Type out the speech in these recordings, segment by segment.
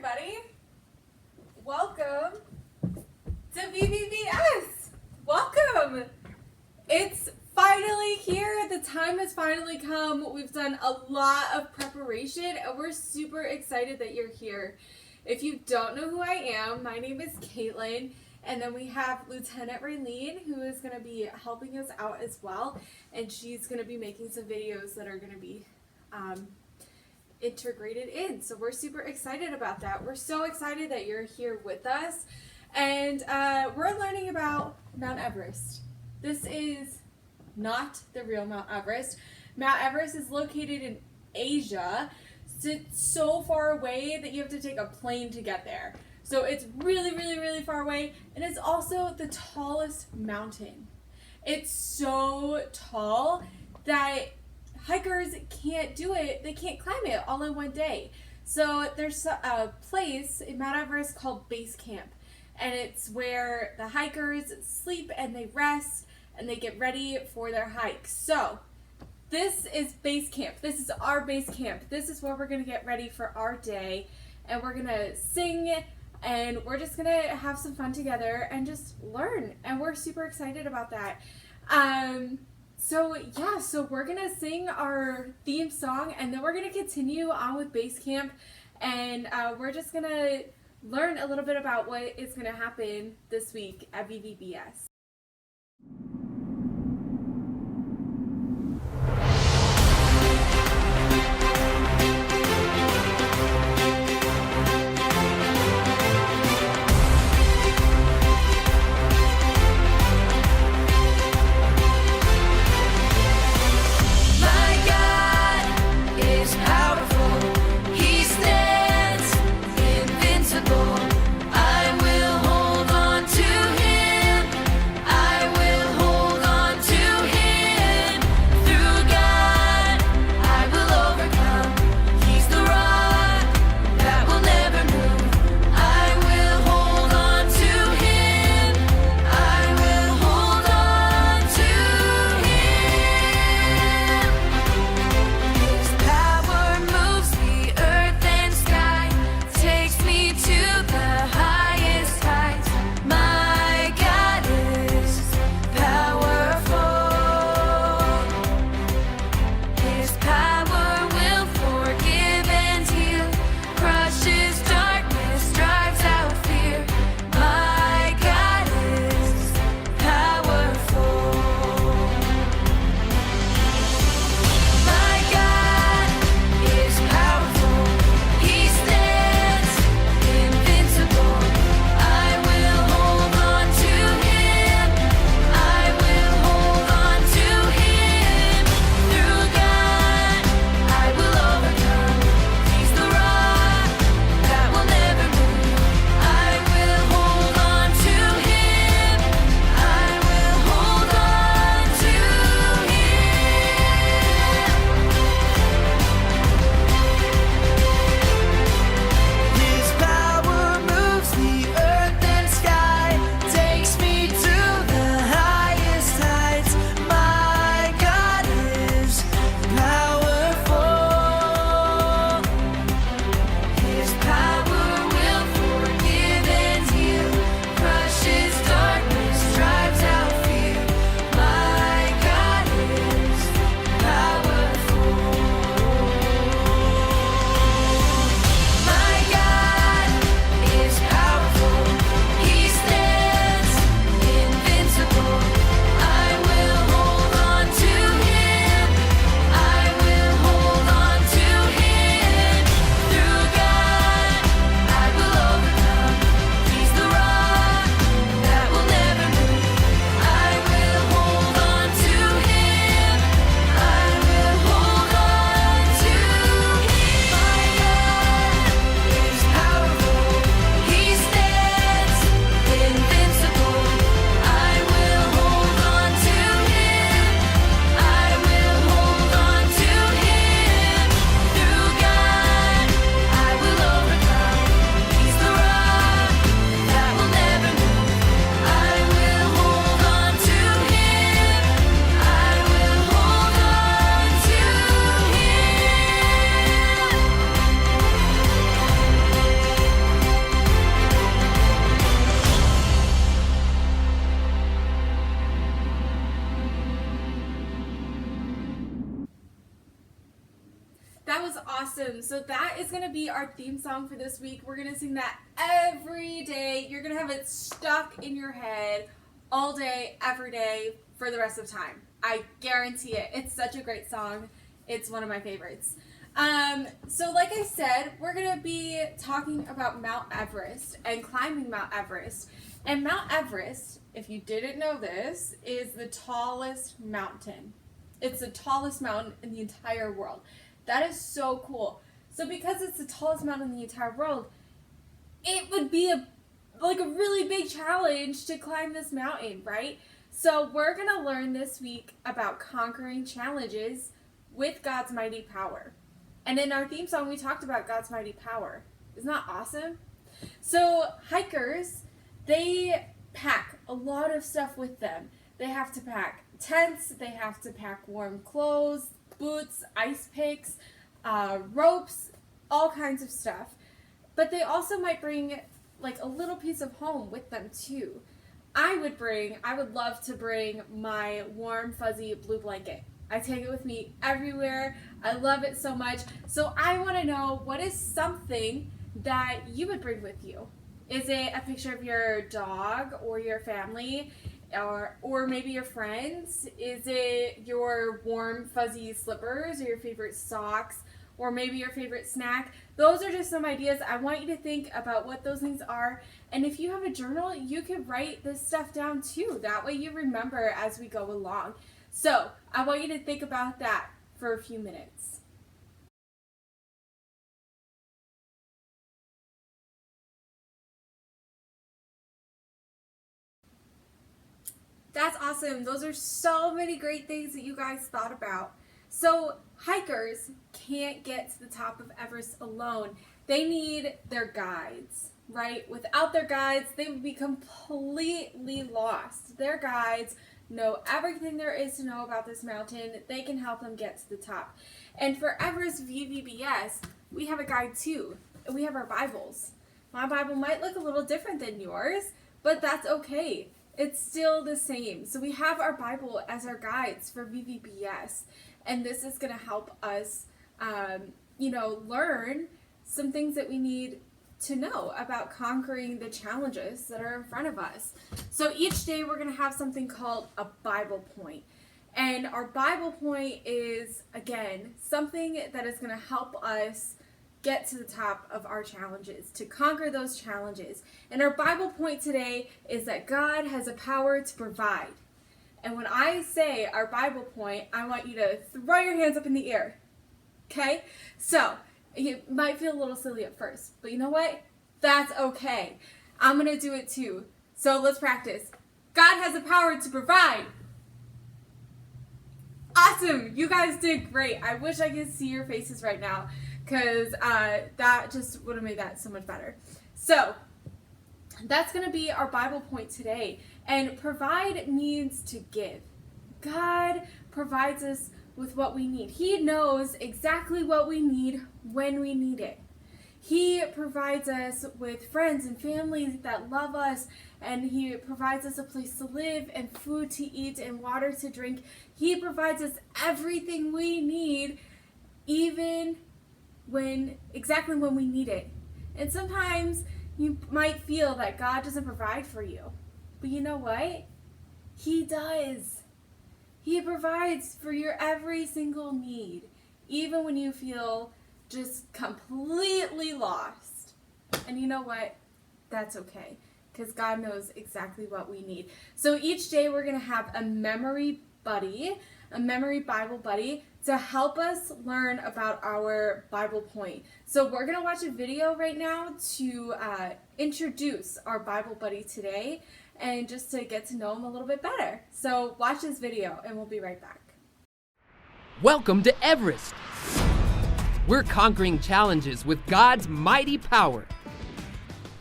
everybody. Welcome to VVBS. Welcome. It's finally here. The time has finally come. We've done a lot of preparation and we're super excited that you're here. If you don't know who I am, my name is Caitlin, and then we have Lieutenant Raylene, who is going to be helping us out as well, and she's going to be making some videos that are going to be integrated in. So we're super excited about that. We're so excited that you're here with us, and we're learning about Mount Everest. This is not the real Mount Everest. Mount Everest is located in Asia. It's so far away that you have to take a plane to get there. So it's really far away, and it's also the tallest mountain. It's so tall that hikers can't do it. They can't climb it all in one day. So there's a place in Mount Everest called Base Camp, and it's where the hikers sleep and they rest and they get ready for their hike. So this is Base Camp. This is our base camp. This is where we're going to get ready for our day, and we're going to sing, and we're just going to have some fun together and just learn, and we're super excited about that. So we're going to sing our theme song, and then we're going to continue on with Base Camp, and we're just going to learn a little bit about what is going to happen this week at VVBS. That was awesome. So that is going to be our theme song for this week. We're going to sing that every day. You're going to have it stuck in your head all day, every day, for the rest of time. I guarantee it. It's such a great song. It's one of my favorites. So like I said, we're going to be talking about Mount Everest and climbing Mount Everest. And Mount Everest, if you didn't know this, is the tallest mountain. It's the tallest mountain in the entire world. That is so cool. So because it's the tallest mountain in the entire world, it would be a really big challenge to climb this mountain, right? So we're going to learn this week about conquering challenges with God's mighty power. And in our theme song, we talked about God's mighty power. Isn't that awesome? So hikers, they pack a lot of stuff with them. They have to pack tents, they have to pack warm clothes, boots, ice picks, ropes, all kinds of stuff. But they also might bring like a little piece of home with them too. I would love to bring my warm, fuzzy blue blanket. I take it with me everywhere. I love it so much. So I want to know, what is something that you would bring with you? Is it a picture of your dog or your family or maybe your friends? Is it your warm, fuzzy slippers or your favorite socks or maybe your favorite snack? Those are just some ideas. I want you to think about what those things are. And if you have a journal, you could write this stuff down too. That way you remember as we go along. So I want you to think about that for a few minutes. That's awesome. Those are so many great things that you guys thought about. So hikers can't get to the top of Everest alone. They need their guides, right? Without their guides, they would be completely lost. Their guides know everything there is to know about this mountain. They can help them get to the top. And for Everest VVBS, we have a guide too. We have our Bibles. My Bible might look a little different than yours, but that's okay. It's still the same. So we have our Bible as our guides for VVBS. And this is going to help us, learn some things that we need to know about conquering the challenges that are in front of us. So each day we're going to have something called a Bible point. And our Bible point is, again, something that is going to help us get to the top of our challenges, to conquer those challenges. And our Bible point today is that God has a power to provide. And when I say our Bible point, I want you to throw your hands up in the air. Okay? So, it might feel a little silly at first, but you know what? That's okay. I'm going to do it too. So let's practice. God has the power to provide. Awesome. You guys did great. I wish I could see your faces right now because that just would have made that so much better. So that's going to be our Bible point today. And provide means to give. God provides us with what we need. He knows exactly what we need when we need it. He provides us with friends and family that love us, and He provides us a place to live and food to eat and water to drink. He provides us everything we need, exactly when we need it. And sometimes you might feel that God doesn't provide for you. But you know what? He does. He provides for your every single need, even when you feel just completely lost. And you know what? That's okay, because God knows exactly what we need. So each day we're going to have a memory buddy, a memory Bible buddy, to help us learn about our Bible point. So we're going to watch a video right now to introduce our Bible buddy today, and just to get to know him a little bit better. So watch this video and we'll be right back. Welcome to Everest. We're conquering challenges with God's mighty power.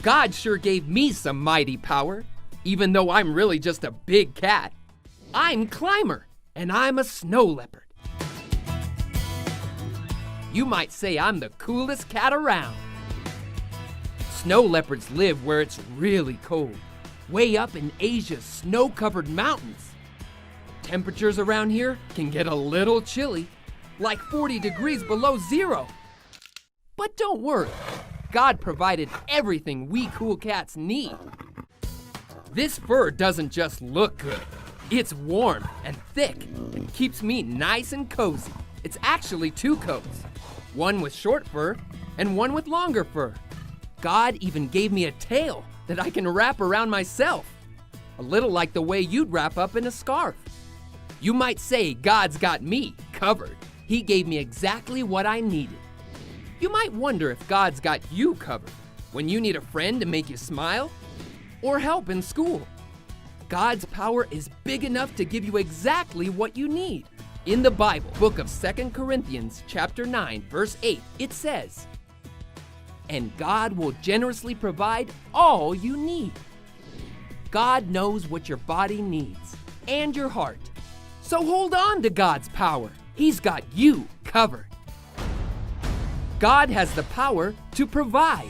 God sure gave me some mighty power, even though I'm really just a big cat. I'm Climber, and I'm a snow leopard. You might say I'm the coolest cat around. Snow leopards live where it's really cold, way up in Asia's snow-covered mountains. Temperatures around here can get a little chilly, like 40 degrees below zero. But don't worry, God provided everything we cool cats need. This fur doesn't just look good. It's warm and thick and keeps me nice and cozy. It's actually two coats, one with short fur and one with longer fur. God even gave me a tail that I can wrap around myself, a little like the way you'd wrap up in a scarf. You might say God's got me covered. He gave me exactly what I needed. You might wonder if God's got you covered when you need a friend to make you smile or help in school. God's power is big enough to give you exactly what you need. In the Bible, book of 2 Corinthians chapter 9, verse 8, it says, "And God will generously provide all you need." God knows what your body needs and your heart. So hold on to God's power. He's got you covered. God has the power to provide.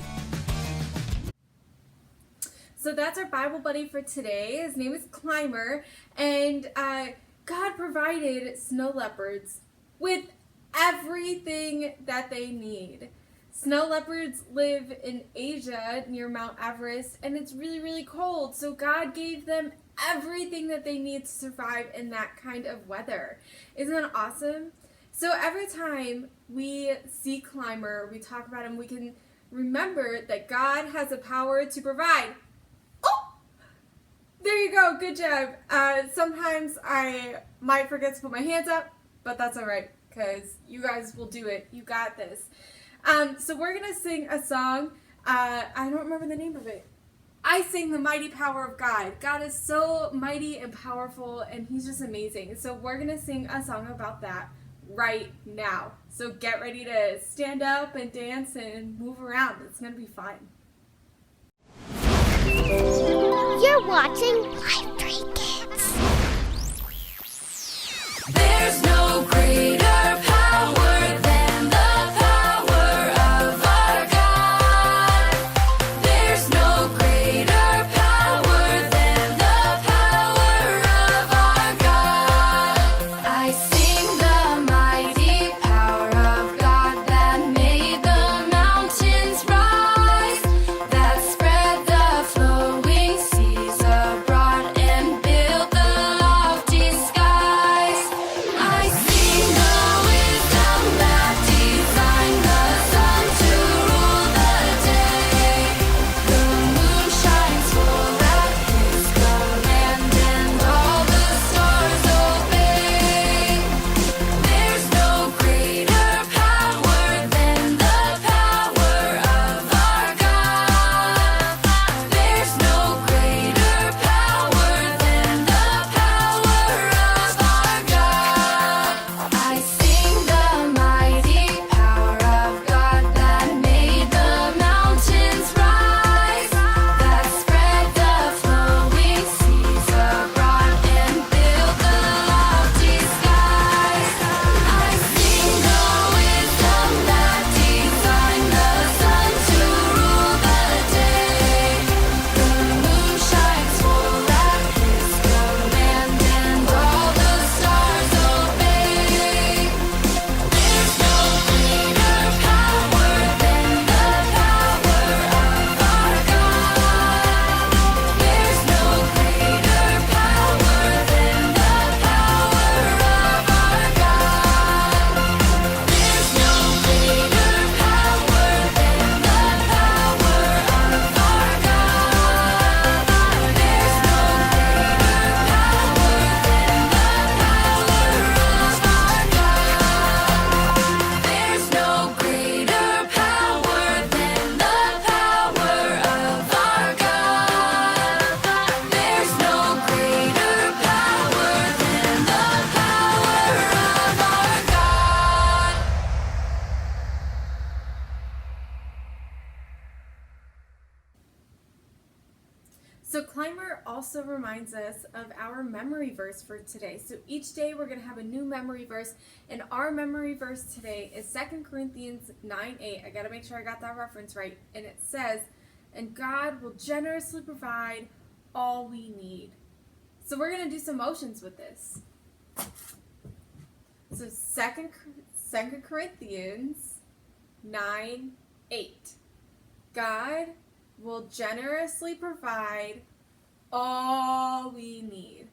So that's our Bible buddy for today. His name is Climber, and God provided snow leopards with everything that they need. Snow leopards live in Asia near Mount Everest, and it's really, really cold. So God gave them everything that they need to survive in that kind of weather. Isn't that awesome? So every time we see Climber, we talk about him, we can remember that God has the power to provide. Oh! There you go. Good job. Sometimes I might forget to put my hands up, but that's all right because you guys will do it. You got this. So we're going to sing a song. I don't remember the name of it. I sing The Mighty Power of God. God is so mighty and powerful, and He's just amazing. So we're going to sing a song about that right now. So get ready to stand up and dance and move around. It's going to be fun. You're watching Live 3 Kids. There's no greater power than the power of our God. There's no greater power than the power of our God. I sing the mighty power of God that made the mountains rise, that spread the flowing seas abroad and built the lofty skies. I sing the wisdom that designed the sun to rule the day. The moon shines full at His command, and all the stars obey. There's no greater power than the power of our God. There's no greater power than the power of our God. I sing the mighty power of God that made the mountains rise, that spread the flowing seas abroad and built the lofty skies. I sing the wisdom that designed the sun to rule the day. The moon shines full at His command, and all the stars obey. There's no greater power than the power of our God. There's no greater power than the power of our God. There's no greater power than the power of our God. There's no greater power than the power of our God. There's no greater power than the power of our God. So Climber also reminds us of our memory verse for today. So each day we're going to have a new memory verse, and our memory verse today is 2 Corinthians 9:8. I got to make sure I got that reference right. And it says, "And God will generously provide all we need." So we're going to do some motions with this. So 2 Corinthians 9:8. God will generously provide all we need.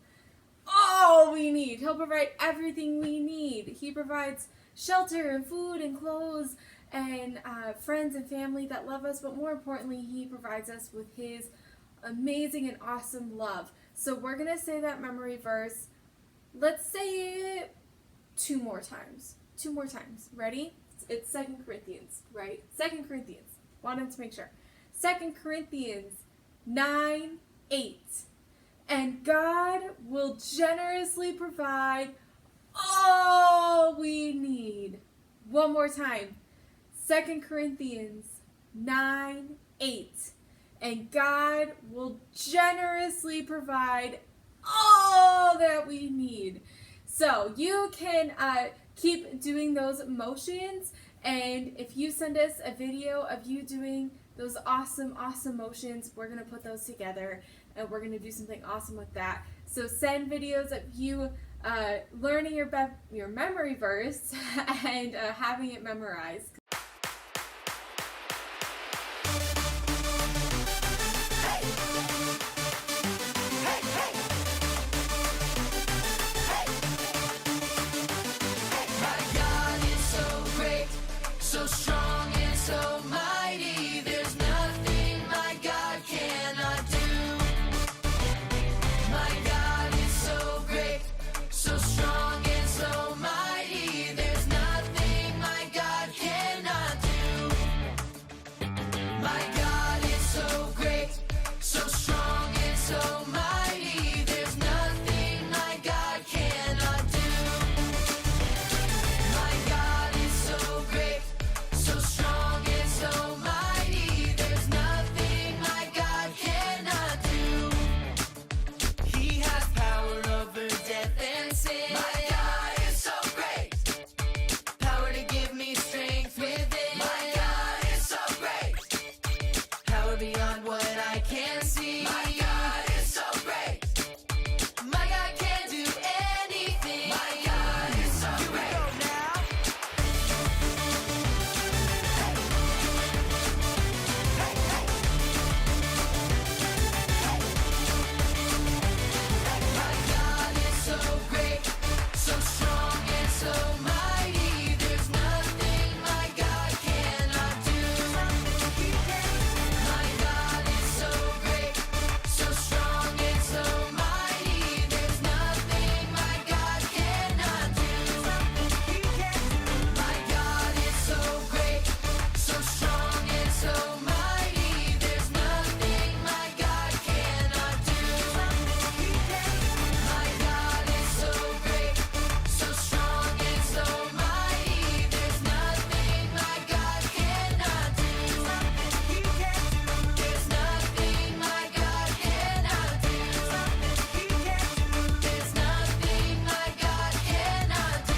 All we need. He'll provide everything we need. He provides shelter and food and clothes and friends and family that love us, but more importantly, He provides us with His amazing and awesome love. So we're going to say that memory verse. Let's say it 2 more times. 2 more times. Ready? It's 2 Corinthians, right? 2 Corinthians. Wanted to make sure. 2 Corinthians 9:8. And God will generously provide all we need. One more time. 2 Corinthians 9:8. And God will generously provide all that we need. So you can keep doing those motions, and if you send us a video of you doing those awesome motions, we're going to put those together and we're going to do something awesome with that. So send videos of you learning your memory verse and having it memorized. My God is so great, so strong and so mighty. There's nothing my God cannot do. My God is so great, so strong and so mighty. There's nothing my God cannot do. My God is so great, so strong and so mighty. There's nothing my God cannot do. My God is so great, so strong and so mighty. There's nothing my God cannot do. He has power over death and sin. My God is so great. Power to give me strength within. My God is so great. Power beyond what I can see. My God is so great. My God can do anything. My God is so great. Here we go now. My God is so great, so strong and so mighty. There's nothing my God cannot do. My God is so great, so strong and so mighty. There's nothing my God cannot do. My God is so great, so strong and so mighty. There's nothing my God cannot do. My God is so great, so strong and so mighty. There's nothing my God cannot do. There's nothing my God cannot do. There's nothing my God cannot do.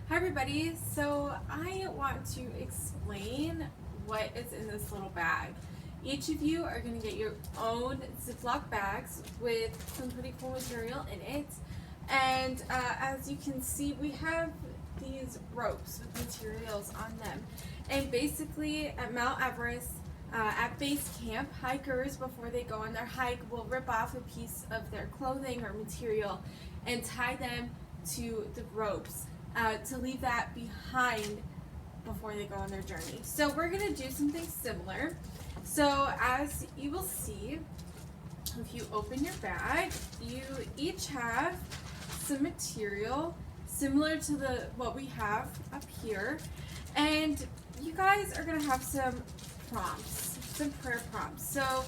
Hi everybody, so I want to explain what is in this little bag. Each of you are going to get your own Ziploc bags with some pretty cool material in it. And as you can see, we have these ropes with materials on them. And basically at Mount Everest, at base camp, hikers, before they go on their hike, will rip off a piece of their clothing or material and tie them to the ropes to leave that behind before they go on their journey. So we're going to do something similar. So as you will see, if you open your bag, you each have some material similar to what we have up here. And you guys are going to have some prompts, some prayer prompts. So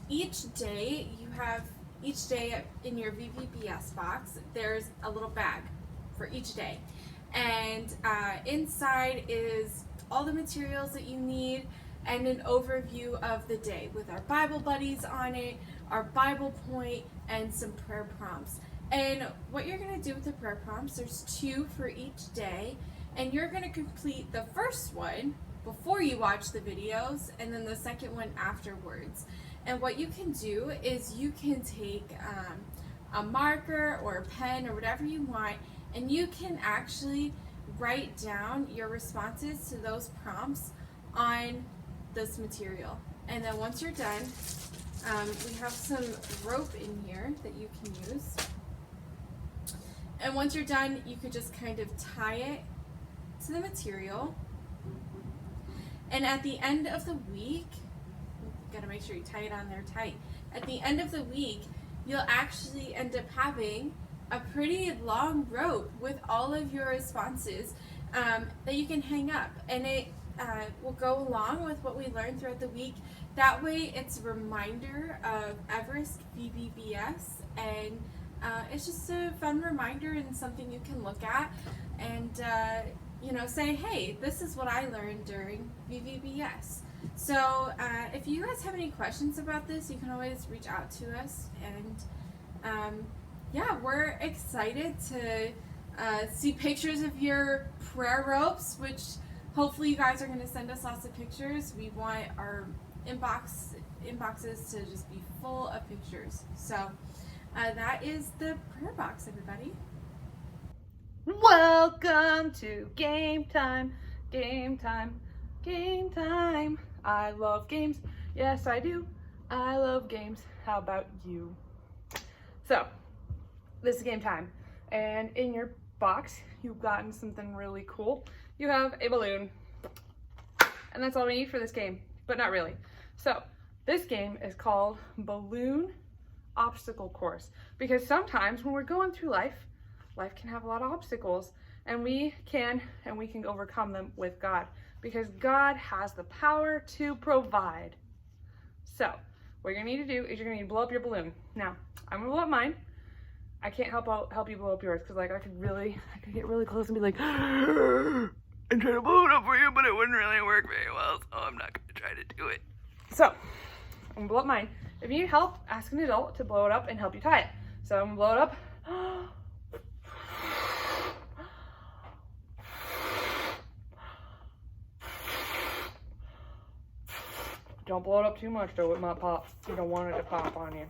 each day in your VVBS box, there's a little bag for each day. And inside is all the materials that you need and an overview of the day with our Bible buddies on it, our Bible point, and some prayer prompts. And what you're going to do with the prayer prompts, there's 2 for each day, and you're going to complete the first one before you watch the videos, and then the second one afterwards. And what you can do is you can take a marker or a pen or whatever you want, and you can actually write down your responses to those prompts on this material. And then once you're done, we have some rope in here that you can use. And once you're done, you could just kind of tie it to the material. And at the end of the week, gotta make sure you tie it on there tight. At the end of the week, you'll actually end up having a pretty long rope with all of your responses that you can hang up. And it will go along with what we learned throughout the week. That way it's a reminder of Everest VVBS, and it's just a fun reminder and something you can look at and say, hey, this is what I learned during VVBS. So if you guys have any questions about this, you can always reach out to us. And yeah, we're excited to see pictures of your prayer ropes, which hopefully you guys are going to send us lots of pictures. We want our inboxes to just be full of pictures. So that is the prayer box, everybody. Welcome to game time, game time, game time. I love games. Yes, I do. I love games. How about you? So, this is game time. And in your box, you've gotten something really cool. You have a balloon. And that's all we need for this game, but not really. So, this game is called Balloon Obstacle Course. Because sometimes when we're going through life can have a lot of obstacles, and we can overcome them with God, because God has the power to provide. So what you're gonna need to do is you're gonna need to blow up your balloon. Now, I'm gonna blow up mine. I can't help you blow up yours, because like I could get really close and be like, and try to blow it up for you, but it wouldn't really work very well, so I'm not gonna try to do it. So I'm gonna blow up mine. If you need help, ask an adult to blow it up and help you tie it. So I'm gonna blow it up. Don't blow it up too much though, it might pop. You don't want it to pop on you.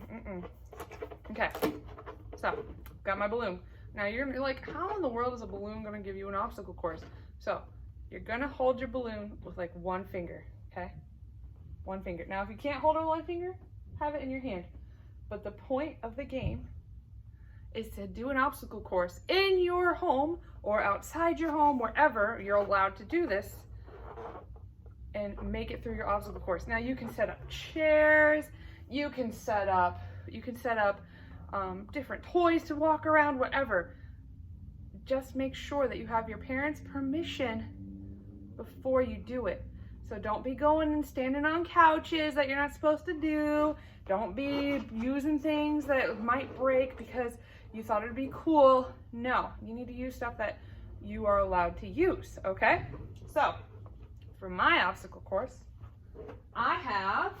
Okay, so got my balloon. Now you're like, how in the world is a balloon gonna give you an obstacle course? So you're gonna hold your balloon with like one finger, okay? One finger. Now if you can't hold it with one finger, have it in your hand. But the point of the game is to do an obstacle course in your home or outside your home, wherever you're allowed to do this, and make it through your obstacle course. Now you can set up chairs, you can set up different toys to walk around, whatever. Just make sure that you have your parents' permission before you do it. So don't be going and standing on couches that you're not supposed to do. Don't be using things that might break because you thought it'd be cool. No, you need to use stuff that you are allowed to use, okay? So, for my obstacle course, I have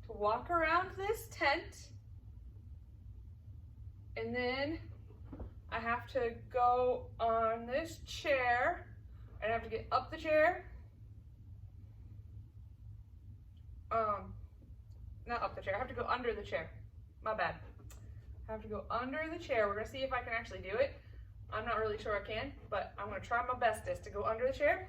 to walk around this tent, and then I have to go on this chair, and I have to get up the chair. Not up the chair, I have to go under the chair. My bad. I have to go under the chair. We're gonna see if I can actually do it. I'm not really sure I can, but I'm gonna try my bestest to go under the chair.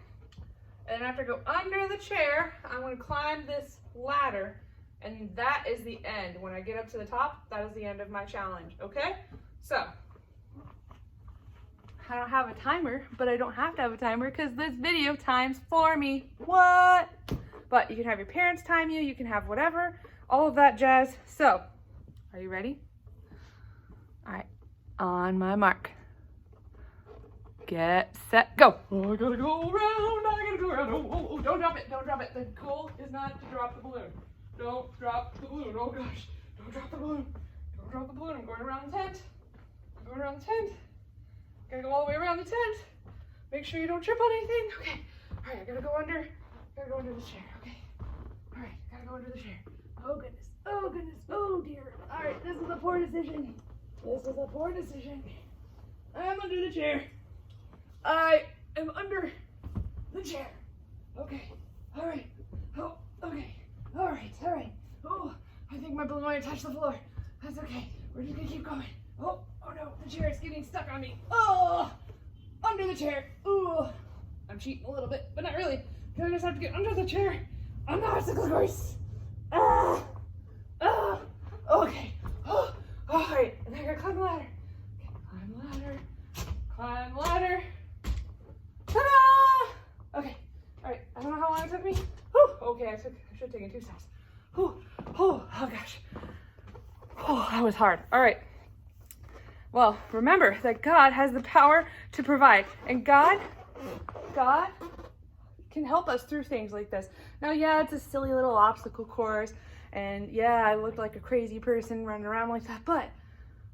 And after I go under the chair, I'm gonna climb this ladder, and that is the end. When I get up to the top, that is the end of my challenge, okay? So, I don't have a timer, but I don't have to have a timer because this video times for me. What? But you can have your parents time you, you can have whatever, all of that jazz. So, are you ready? All right, on my mark. Get set, go. Oh, I gotta go around, I gotta go around. Oh, don't drop it, don't drop it. The goal is not to drop the balloon. Don't drop the balloon, oh gosh. Don't drop the balloon. Don't drop the balloon, I'm going around the tent. I'm going around the tent. Gotta go all the way around the tent. Make sure you don't trip on anything. Okay, all right, I gotta go under the chair, okay. All right, gotta go under the chair. Oh goodness, oh goodness, oh dear. All right, this is a poor decision. This is a poor decision. I'm under the chair. I am under the chair. Okay. All right. Oh, okay. All right. All right. Oh, I think my balloon might have touched the floor. That's okay. We're just gonna keep going. Oh no, the chair is getting stuck on me. Oh, under the chair. Ooh, I'm cheating a little bit, but not really. I just have to get under the chair on the obstacle course. Okay. Oh, all right. And I gotta climb the ladder. Okay, climb ladder. Ta-da! Okay. All right. I don't know how long it took me. Whew. Okay, I should have taken 2 steps. Whew. Oh gosh. Oh, that was hard. All right. Well, remember that God has the power to provide, and God can help us through things like this. Now, yeah, it's a silly little obstacle course, and yeah, I look like a crazy person running around like that, but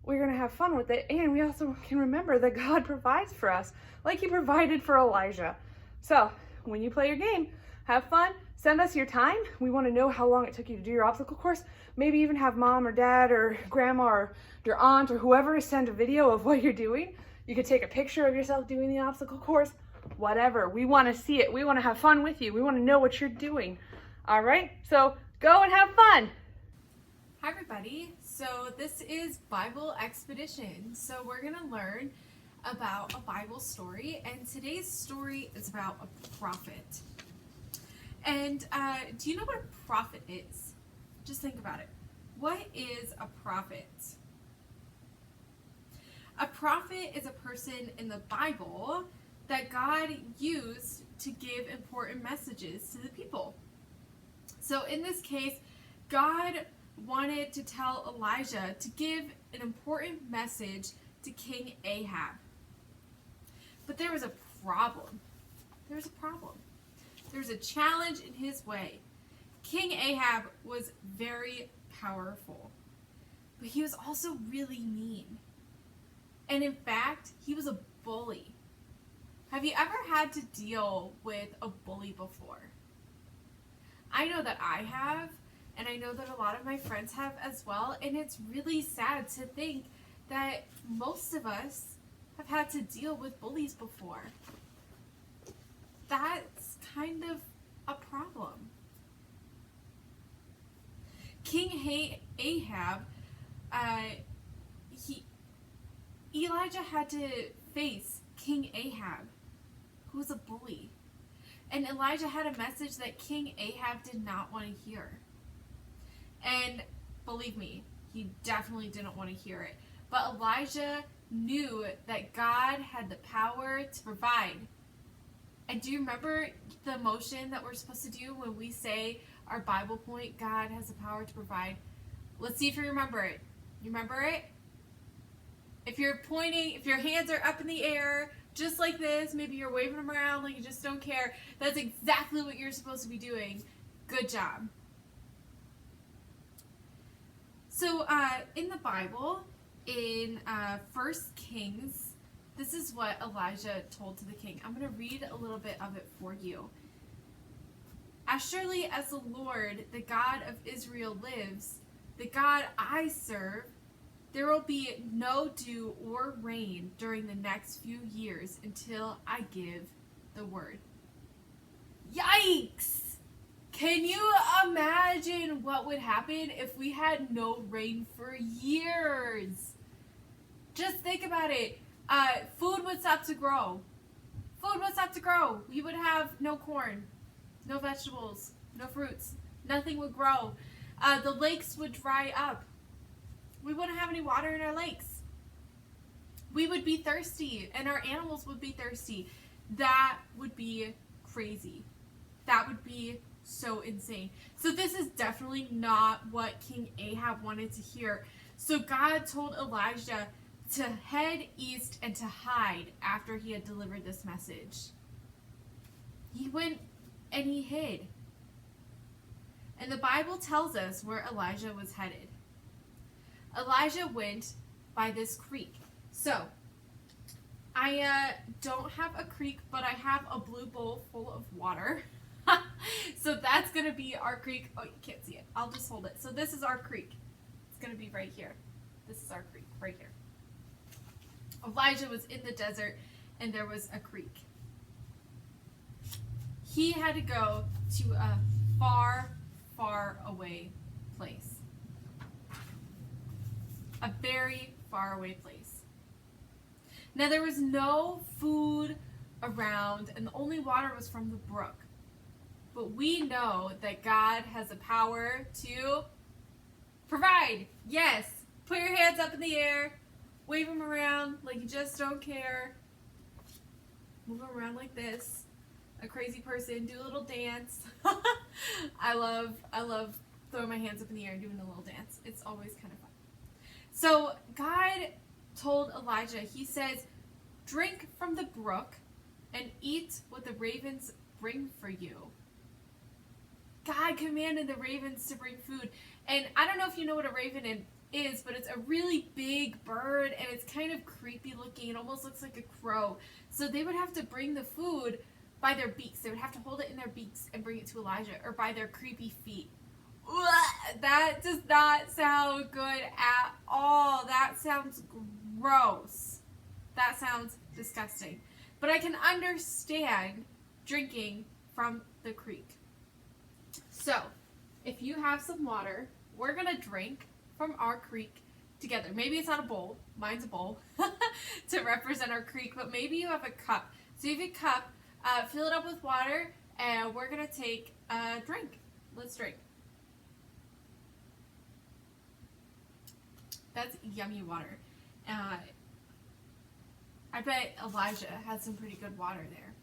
we're gonna have fun with it, and we also can remember that God provides for us, like He provided for Elijah. So, when you play your game, have fun. Send us your time. We want to know how long it took you to do your obstacle course. Maybe even have mom or dad or grandma or your aunt or whoever send a video of what you're doing. You could take a picture of yourself doing the obstacle course. Whatever. We want to see it. We want to have fun with you. We want to know what you're doing. All right? So go and have fun. Hi everybody. So this is Bible Expedition. So we're going to learn about a Bible story, and today's story is about a prophet. And do you know what a prophet is? Just think about it. What is a prophet? A prophet is a person in the Bible that God used to give important messages to the people. So in this case, God wanted to tell Elijah to give an important message to King Ahab. But there was a problem. There's a problem. There's a challenge in his way. King Ahab was very powerful, but he was also really mean. And in fact, he was a bully. Have you ever had to deal with a bully before? I know that I have, and I know that a lot of my friends have as well, and it's really sad to think that most of us have had to deal with bullies before. That's kind of a problem. King Ahab, Elijah had to face King Ahab, who was a bully. And Elijah had a message that King Ahab did not want to hear. And believe me, he definitely didn't want to hear it. But Elijah knew that God had the power to provide. And do you remember the motion that we're supposed to do when we say our Bible point, God has the power to provide? Let's see if you remember it. You remember it? If you're pointing, if your hands are up in the air, just like this, maybe you're waving them around like you just don't care, that's exactly what you're supposed to be doing. Good job. So in the Bible, in 1 Kings, this is what Elijah told to the king. I'm going to read a little bit of it for you. As surely as the Lord, the God of Israel lives, the God I serve, there will be no dew or rain during the next few years until I give the word. Yikes! Can you imagine what would happen if we had no rain for years? Just think about it. Food would stop to grow. Food would stop to grow. We would have no corn, no vegetables, no fruits. Nothing would grow. The lakes would dry up. We wouldn't have any water in our lakes. We would be thirsty, and our animals would be thirsty. That would be crazy. That would be so insane. So this is definitely not what King Ahab wanted to hear. So God told Elijah to head east and to hide after he had delivered this message. He went and he hid. And the Bible tells us where Elijah was headed. Elijah went by this creek. So, I don't have a creek, but I have a blue bowl full of water. So that's going to be our creek. Oh, you can't see it. I'll just hold it. So this is our creek. It's going to be right here. This is our creek right here. Elijah was in the desert and there was a creek. He had to go to a far, far away place. A very far away place. Now there was no food around and the only water was from the brook. But we know that God has the power to provide. Yes. Put your hands up in the air. Wave them around like you just don't care. Move them around like this. A crazy person. Do a little dance. I love throwing my hands up in the air and doing a little dance. It's always kind of fun. So God told Elijah, he says, drink from the brook and eat what the ravens bring for you. God commanded the ravens to bring food. And I don't know if you know what a raven is, but it's a really big bird and it's kind of creepy looking. It almost looks like a crow. So they would have to bring the food by their beaks. They would have to hold it in their beaks and bring it to Elijah, or by their creepy feet. That does not sound good at all. That sounds gross. That sounds disgusting. But I can understand drinking from the creek. So, if you have some water, we're going to drink from our creek together. Maybe it's not a bowl. Mine's a bowl to represent our creek, but maybe you have a cup. So you have a cup, fill it up with water, and we're going to take a drink. Let's drink. That's yummy water. I bet Elijah had some pretty good water there.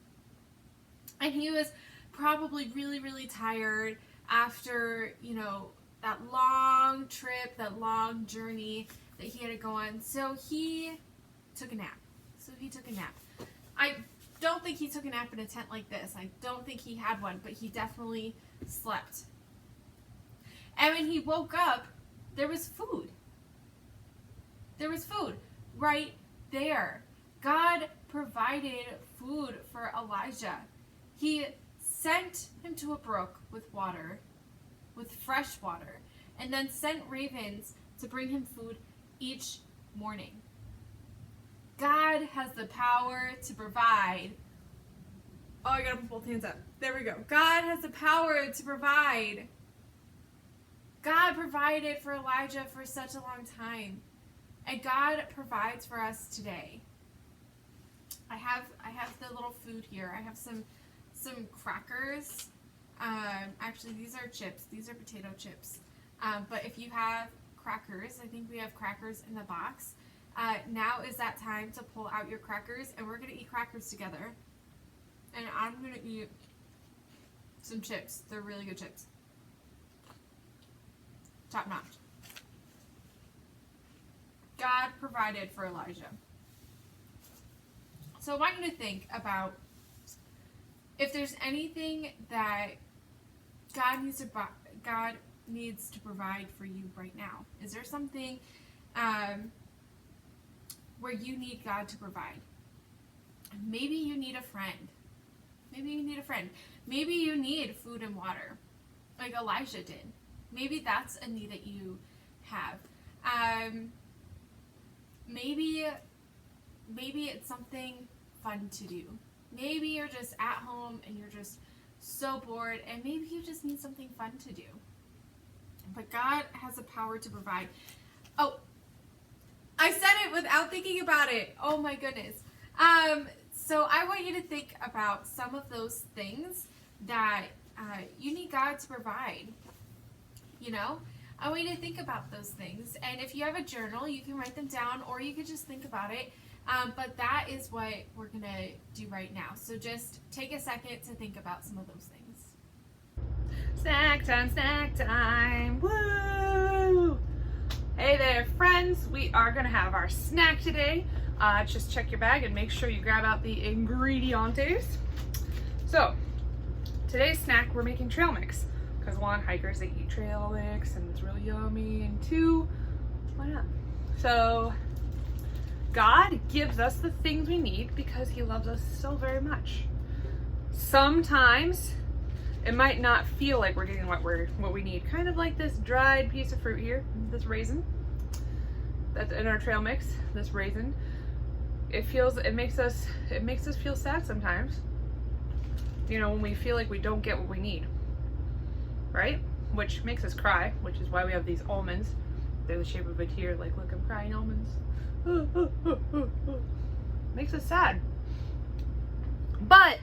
And he was probably really, really tired after, that long trip, that long journey that he had to go on. So he took a nap. I don't think he took a nap in a tent like this. I don't think he had one, but he definitely slept. And when he woke up, there was food. There was food right there. God provided food for Elijah. He sent him to a brook with water, with fresh water, and then sent ravens to bring him food each morning. God has the power to provide. Oh, I gotta put both hands up. There we go. God has the power to provide. God provided for Elijah for such a long time. And God provides for us today. I have the little food here. I have some crackers. Actually, these are chips. These are potato chips. But if you have crackers, I think we have crackers in the box. Now is that time to pull out your crackers, and we're going to eat crackers together. And I'm going to eat some chips. They're really good chips. Top notch. God provided for Elijah. So I want you to think about if there's anything that God needs to provide for you right now. Is there something where you need God to provide? Maybe you need a friend. Maybe you need food and water, like Elijah did. Maybe that's a need that you have. Maybe it's something fun to do. Maybe you're just at home and you're just so bored, and maybe you just need something fun to do. But God has the power to provide. Oh, I said it without thinking about it. Oh my goodness. So I want you to think about some of those things that you need God to provide. I want you to think about those things. And if you have a journal, you can write them down, or you could just think about it. But that is what we're going to do right now. So just take a second to think about some of those things. Snack time, woo! Hey there, friends. We are going to have our snack today. Just check your bag and make sure you grab out the ingredientes. So, today's snack, we're making trail mix. Because one, hikers, they eat trail mix and it's really yummy. And two, why not? So, God gives us the things we need because he loves us so very much. Sometimes it might not feel like we're getting what we need. Kind of like this dried piece of fruit here, this raisin that's in our trail mix, this raisin. it makes us feel sad sometimes. You know, when we feel like we don't get what we need, right? Which makes us cry, which is why we have these almonds. They're the shape of a tear, like, look, I'm crying almonds. Makes us sad. But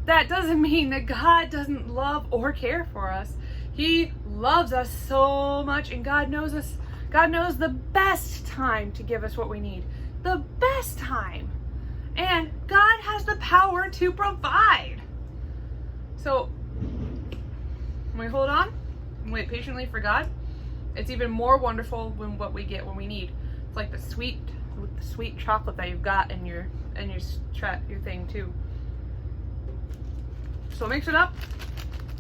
that doesn't mean that God doesn't love or care for us. He loves us so much, and God knows us. God knows the best time to give us what we need. The best time. And God has the power to provide. So, when we hold on and wait patiently for God, it's even more wonderful when what we get when we need. It's like the sweet chocolate that you've got in your thing too. So mix it up.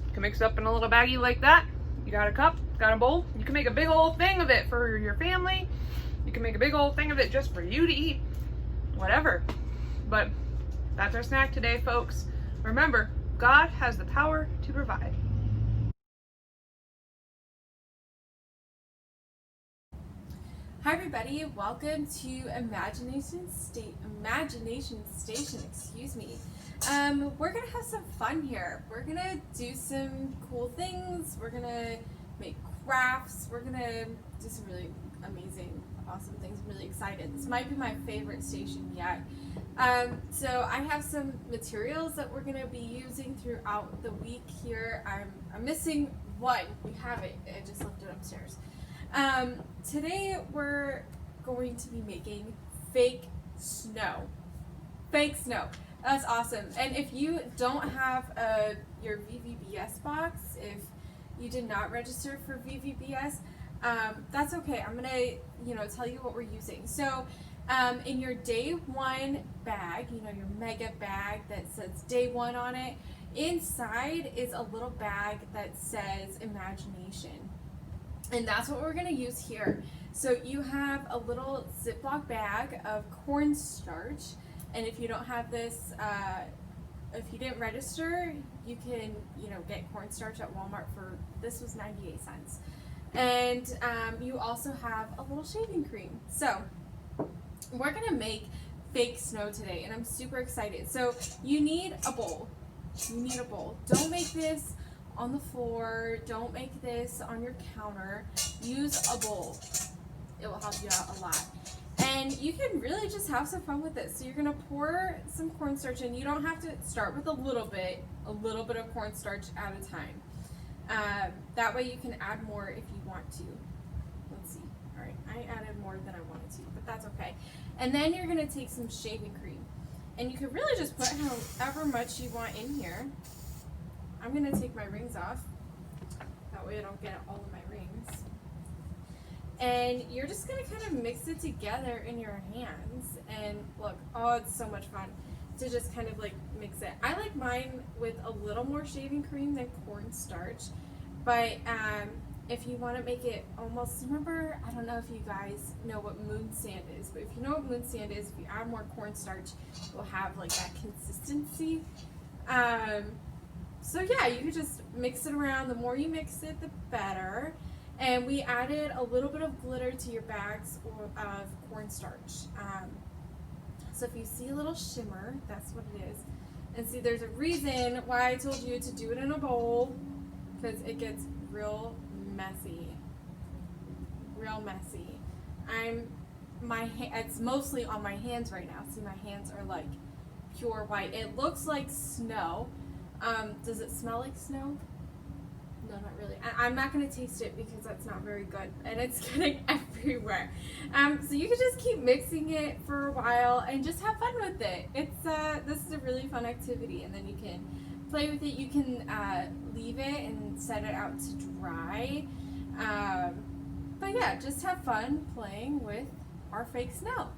You can mix it up in a little baggie like that. You got a cup, got a bowl. You can make a big old thing of it for your family. You can make a big old thing of it just for you to eat. Whatever. But that's our snack today, folks. Remember, God has the power to provide. Hi everybody, welcome to Imagination Station, excuse me. We're gonna have some fun here. We're gonna do some cool things. We're gonna make crafts. We're gonna do some really amazing, awesome things. I'm really excited. This might be my favorite station yet. So I have some materials that we're gonna be using throughout the week here. I'm missing one. We have it. I just left it upstairs. Today we're going to be making fake snow. Fake snow. That's awesome. And if you don't have your VVBS box, if you did not register for VVBS, that's okay. I'm gonna, tell you what we're using. So, in your day one bag, your mega bag that says day one on it, inside is a little bag that says imagination. And that's what we're gonna use here. So you have a little Ziploc bag of cornstarch, and if you don't have this, if you didn't register, you can, get cornstarch at Walmart for, this was 98 cents. And you also have a little shaving cream. So we're gonna make fake snow today, and I'm super excited. So you need a bowl. Don't make this on the floor. Don't make this on your counter. Use a bowl. It will help you out a lot. And you can really just have some fun with it. So you're gonna pour some cornstarch in. You don't have to start with a little bit of cornstarch at a time. That way you can add more if you want to. Let's see. All right, I added more than I wanted to, but that's okay. And then you're gonna take some shaving cream. And you can really just put however much you want in here. I'm gonna take my rings off. That way I don't get all of my rings. And you're just gonna kind of mix it together in your hands. And look, oh, it's so much fun to just kind of like mix it. I like mine with a little more shaving cream than cornstarch. But if you want to make it almost, remember, I don't know if you guys know what moon sand is, but if you know what moon sand is, if you add more cornstarch, you'll have like that consistency. So yeah, you could just mix it around. The more you mix it, the better. And we added a little bit of glitter to your bags of cornstarch. So if you see a little shimmer, that's what it is. And see, there's a reason why I told you to do it in a bowl, because it gets real messy. It's mostly on my hands right now. See, my hands are like pure white. It looks like snow. Does it smell like snow? No, not really. I'm not going to taste it because that's not very good, and it's getting everywhere. So you can just keep mixing it for a while and just have fun with it. This is a really fun activity, and then you can play with it. You can leave it and set it out to dry. But yeah, just have fun playing with our fake snow.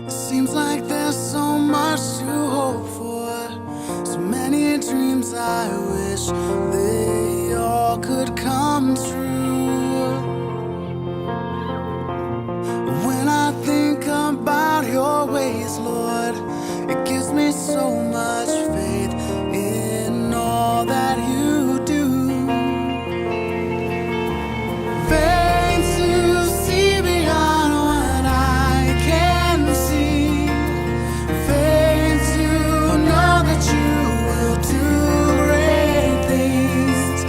Seems like there's so much to hope for, so many dreams I wish they all could come true. When I think about your ways, Lord, so much faith in all that you do. Faith to see beyond what I can see. Faith to know that you will do great things.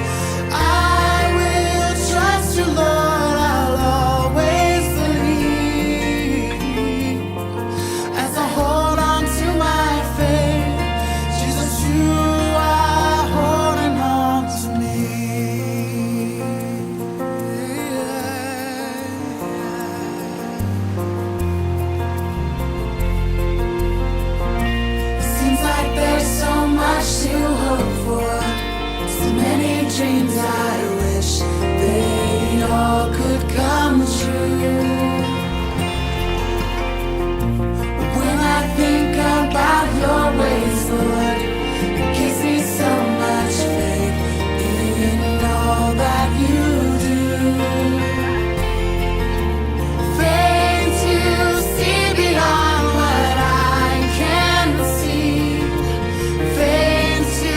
I will trust you, Lord, I'll always believe. As I hold on to my faith, Jesus, you are holding on to me. It seems like there's so much to hope for, so many dreams I wish they all could come true. When I think about your ways, Lord, it gives me so much faith in all that you do. Faith to see beyond what I can see. Faith to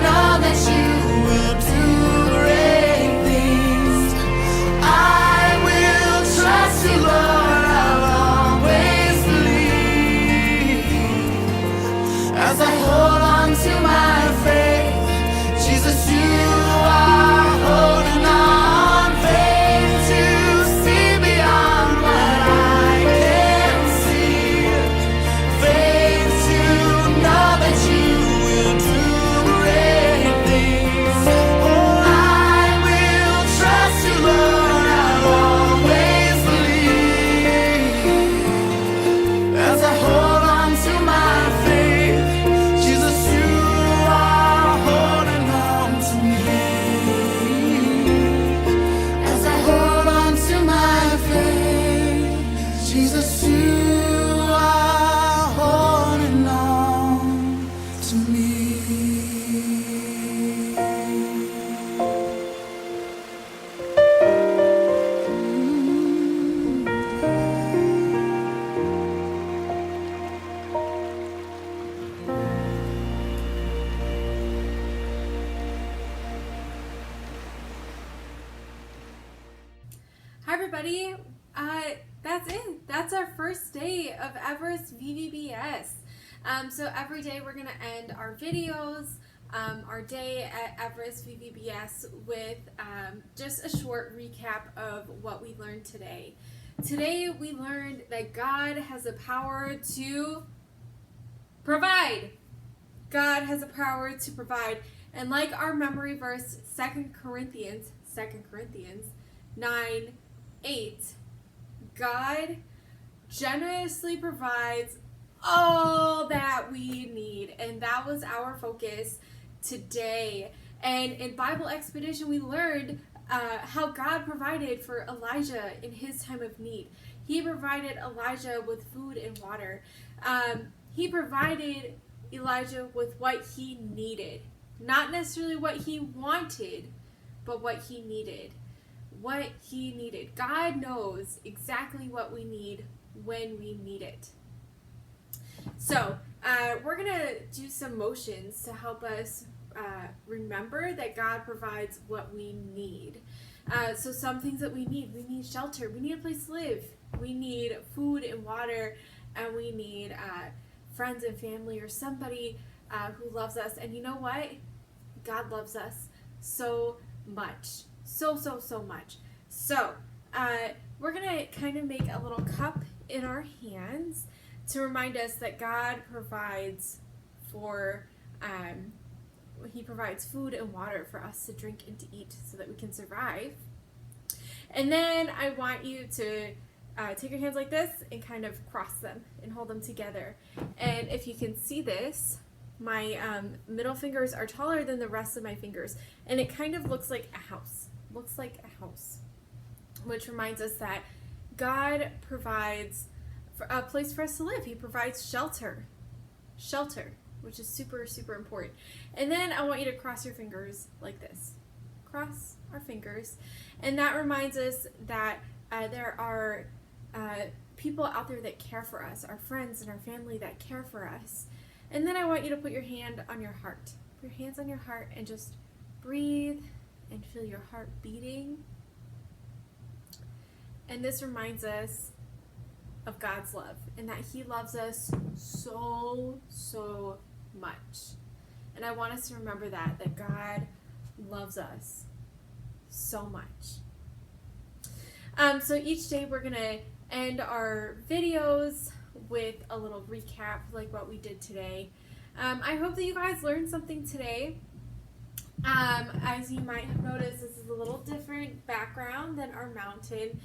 know that you will do great things. I will trust you, Lord, I'll always believe. As I hold on to my faith, Jesus, you are holding on. Faith to see beyond what I can see. Faith to know that you will do great things. Oh, I will trust you, Lord, I'll always believe. As I hold on to my faith, Jesus, you are holding on to me. As I hold on to my faith, Jesus, you are holding on to me. Hi everybody, that's it. That's our first day of Everest VVBS. So every day we're going to end our videos, our day at Everest VVBS with just a short recap of what we learned today. Today we learned that God has the power to provide. God has the power to provide. And like our memory verse, 2 Corinthians 9:8, God generously provides all that we need. And that was our focus today. And in Bible Expedition, we learned how God provided for Elijah in his time of need. He provided Elijah with food and water. He provided Elijah with what he needed. Not necessarily what he wanted, but what he needed. What he needed. God knows exactly what we need when we need it. So, we're going to do some motions to help us remember that God provides what we need. So some things that we need shelter, we need a place to live, we need food and water, and we need friends and family or somebody who loves us. And you know what? God loves us so much. So much. So, we're going to kind of make a little cup in our hands to remind us that God provides for, He provides food and water for us to drink and to eat so that we can survive. And then I want you to take your hands like this and kind of cross them and hold them together. And if you can see this, my middle fingers are taller than the rest of my fingers, and it kind of looks like a house. Looks like a house, which reminds us that God provides a place for us to live. He provides shelter, which is super important. And then I want you to cross your fingers like this. Cross our fingers, and that reminds us that there are people out there that care for us, our friends and our family that care for us. And then I want you to put your hand on your heart. Put your hands on your heart and just breathe and feel your heart beating. And this reminds us of God's love and that He loves us so, so much. And I want us to remember that God loves us so much. So each day we're going to end our videos with a little recap like what we did today. I hope that you guys learned something today. As you might have noticed, this is a little different background than our mountain,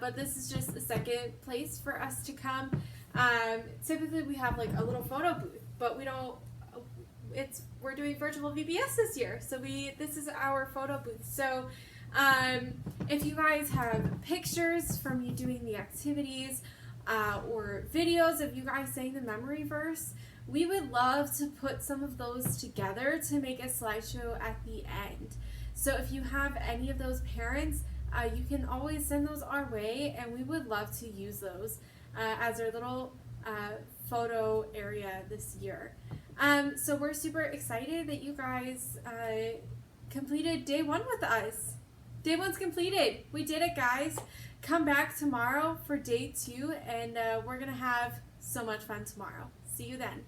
but this is just a second place for us to come. Typically we have like a little photo booth, but we're doing virtual VBS this year, so this is our photo booth. So if you guys have pictures from you doing the activities or videos of you guys saying the memory verse, we would love to put some of those together to make a slideshow at the end. So if you have any of those parents, you can always send those our way, and we would love to use those as our little photo area this year. So we're super excited that you guys completed day 1 with us. Day 1's completed. We did it, guys. Come back tomorrow for day 2, and we're going to have so much fun tomorrow. See you then.